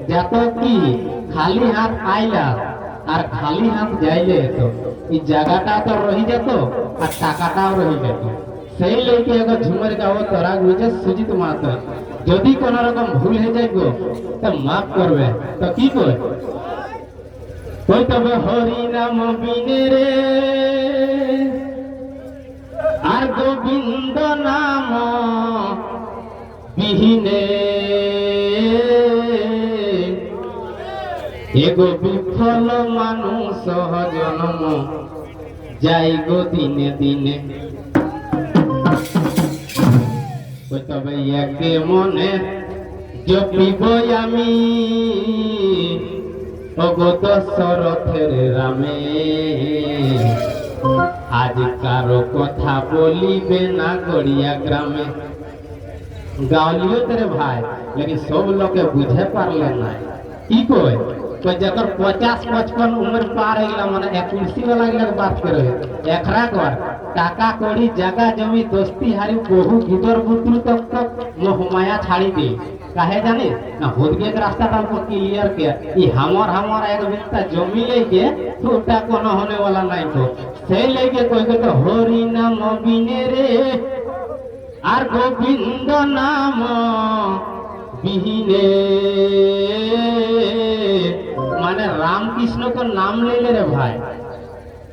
যত কি খালি হাত আইলা আর খালি হাত যাইলে তো এই জায়গাটা তো রহি যেত আর টাকাটাও রহি যেত। সেই লেগে এগো ঝুমের গাও তোরা গুজে সুজিত মাতো যদি কোন রকম ভুল হয়ে যায় গো তো মাফ করবে। তো কি কই কই তবে হরি নাম বিনে রে আর গোবিন্দ নাম বিহীনে এগো বিফল মানুষ জন্ম যাই গো দিনে দিনে। তবে একে মনে জপিব আমি ওগো দশরথের রামে আজ কারো কথা বলিবে না গড়িয়া গ্রামে। গাওলিও तेरे भाई लेकिन सब लोग बुझे पारले ना की कोई जकर 50-55 उम्र पार होइला माने एक कुर्सी वाला के बात करे एकरा कर टाका कौड़ी जगह जमी दोस्ती हारी बहु भीतर बुतरू तक मोह माया छाड़ी दे काहे जाने ना होदगे के रास्ता टाल को क्लियर के ई हमर एक बिस्ता जमी लेके छोटा कोनो होने वाला नहीं तो से लेके कोई के तो हरि नाम बिने रे আর গোবিন্দ নাম বিহীনে মানে রামকৃষ্ণ তো নাম লইলে রে ভাই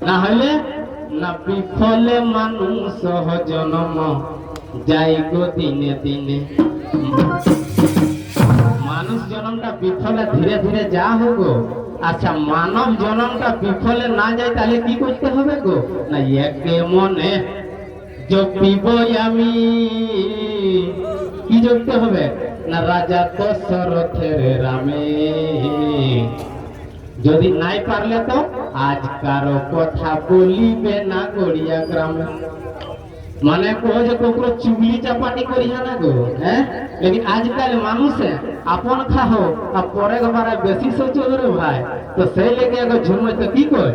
না হলে না বিফলে মানুষ জন্ম যাই গো দিনে দিনে। মানুষ জন্মটা বিফলে ধীরে ধীরে যা হোগো আচ্ছা মানব জন্মটা বিফলে না যায় তাহলে কি করতে হবে গো না একে মনে জপিব আমি কি জপতে হবে না রাজা দশরথের রামে। যদি নাই পারলে তো আজ কারো কথা বলিবে না গড়িয়া গ্রামে মানে কো যে কোকরো চুগলি চাপাটি করিয়া না গো হ্যাঁ लेकिन आजकल मानुष है अपन खाओ अब परे बारे बेसी सोचो रे भाई तो সেই लेके एगो झुमय तो की কই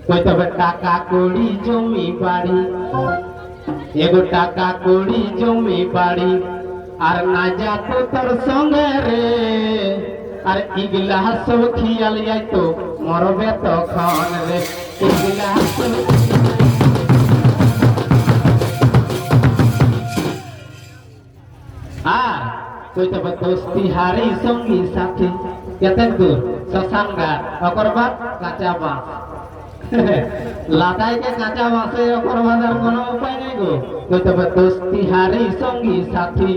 কই তবে টাকা কড়ি জমি বাড়ি এগো টাকা কড়ি জমি বাড়ি আর না যাত তোর সঙ্গে রে আর ইগলা সব খিয়াল যাইতো মরবে তখন রে ইগলা আর কই তবে দোস্তি হারি সঙ্গী সাথী কেতেক দূর শ্মশান ঘাট ওকর বাদ কাঁচা বাঁশ লাদাই के কাঁচা বাঁশে ওকর বাঁধার কোনো উপায় নেই গো কই তবে দোস্তি হারি সঙ্গী সাথী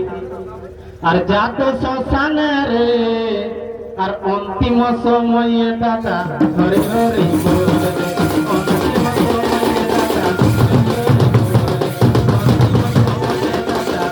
আর যাত শ্মশানে রে আর অন্তিম সময়ে দাদা হরি হরি বলবে অন্তিম সময়ে দাদা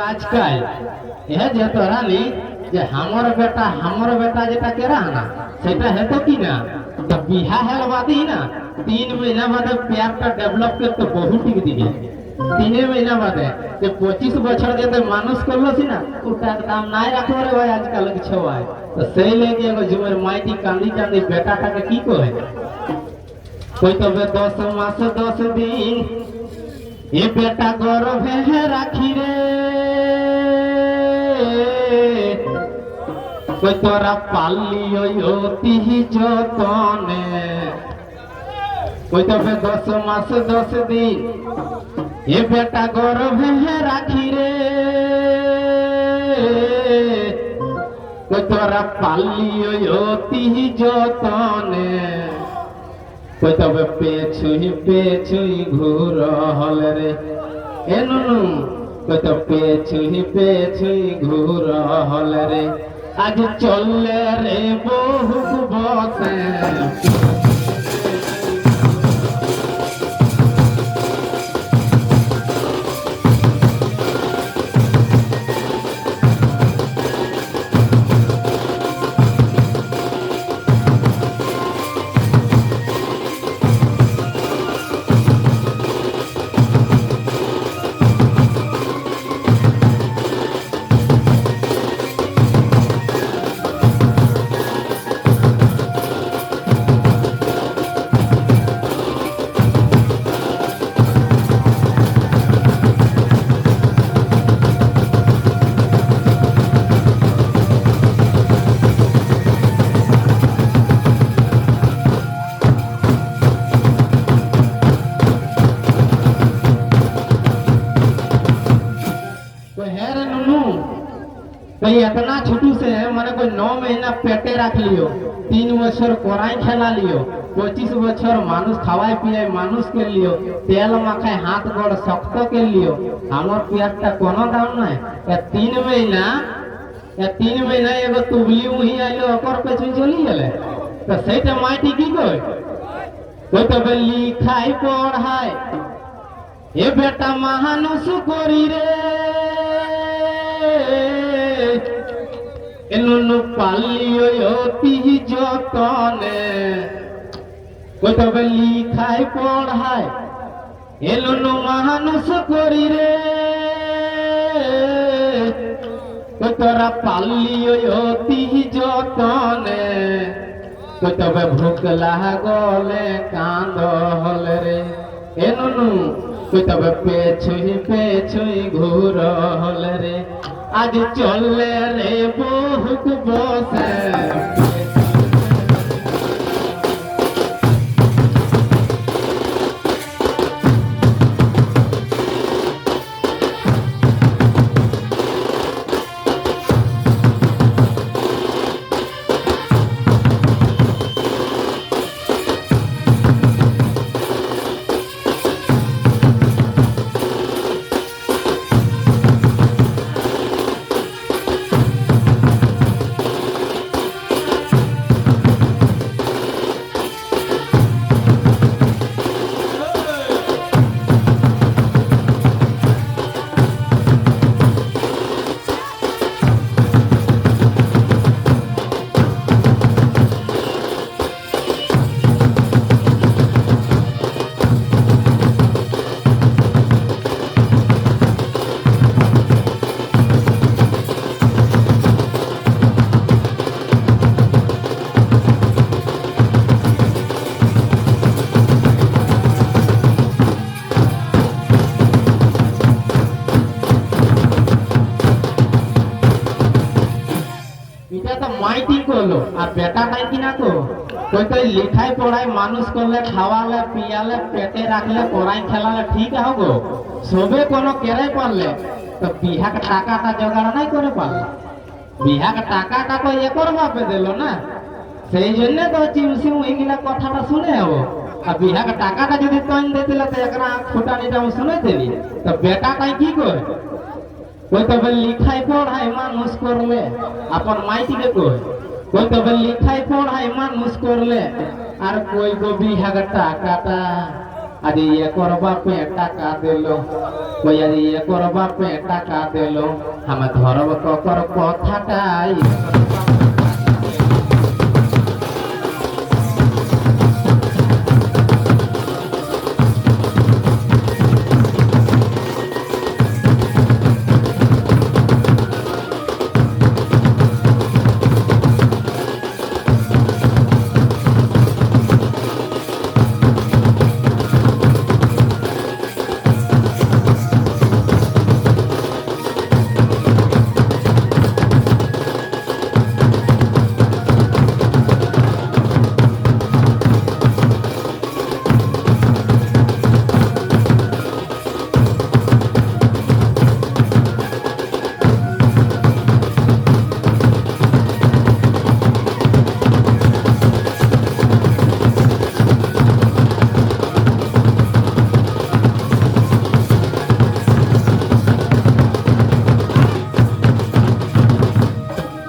आजकल यह जे तोरा ली जे हमर बेटा जेटा केरा ना सेटा है तो की ना तो बिहा हेलवा दी ना 3 महीना बाद प्यार का डेवलप कर तो बहुत टिक दिए 3 महीना बाद जे 25 বছর যেতে মানুষ করলো ছি না ওটা দাম নাই রাখো রে ভাই আজকাল কি ছয় তো সেই लेके एगो जुमर माइटी कांदी कांदी बेटाটাকে কি কয় কই তবে 10 মাস 10 দিন এ বেটা গর্ভে রাখি রে কই তোরা পাললি অতি যতনে কই তবে 10 মাস 10 দিন এ বেটা গর্ভে রাখি রে কই তোরা পালি ওই অতি যতনে, কই তবে পেছুই ঘুর হল রে, এ নুনু কই তো পেছুই ঘুর হল রে, আজ চললে রে বহু বসে। कोई इतना छोटू से है मैंने कोई 9 महीना पेटे रख लियो, 3 बছর कोराई खेला लियो, 25 बছর मानुष खावाए पिए मानुष के लियो, तेल माखाए हाथ गोड़ शक्त के लियो, हमर पियाटा कोनो दाम नहीं। या 3 महीना एगो तुबली उही आइलो ओकर पे चली गेले तो सेटा माटी की कोई तो लिखाई पढ़ाई ए बेटा महानुष करी रे, এনুনু পালিও অতি যতনে, কই তবে লিখাই পড়াই এলুনু মানুষ করি রে, কই তোরা পালিও অতি যতনে, কই তবে ভুক লাগলে কান্দ হল রে, এনুনু কই তবে পেছুই ঘুর হল রে, আজ চললে রে বহুত বসে। মাইটি করলো আর বেটা নাই কিনা তো কই তো লিখাই পড়াই মানুষ করলে খাওয়ালে পিয়ালে পেটে রাখলে পড়াই খেলালে ঠিক হবো সবে কোনো কেড়ে পারলে তো বিহাক টাকাটা জোগাড় নাই করে পারলে, বিহাক টাকাটা তো একর বাপে দিল না, সেই জন্য তো চিমসিম এইগুলা কথাটা শুনে হবো। আর বিহাক টাকাটা যদি তৈন দিয়েছিল তো একরা ফুটানিটা শুনে দিলি তো বেটাটাই কি করে কই তবে লিখাই পড়াই মানুষ করলে আপন মাইটিকে কই তবে লিখাই পড়াই মানুষ করলে আর কই গো বিহাগ টাকাটা আজ একর বাপে টাকা দিল, কই আজ একর বাপে টাকা দিল, আমি ধরব ককর কথাটাই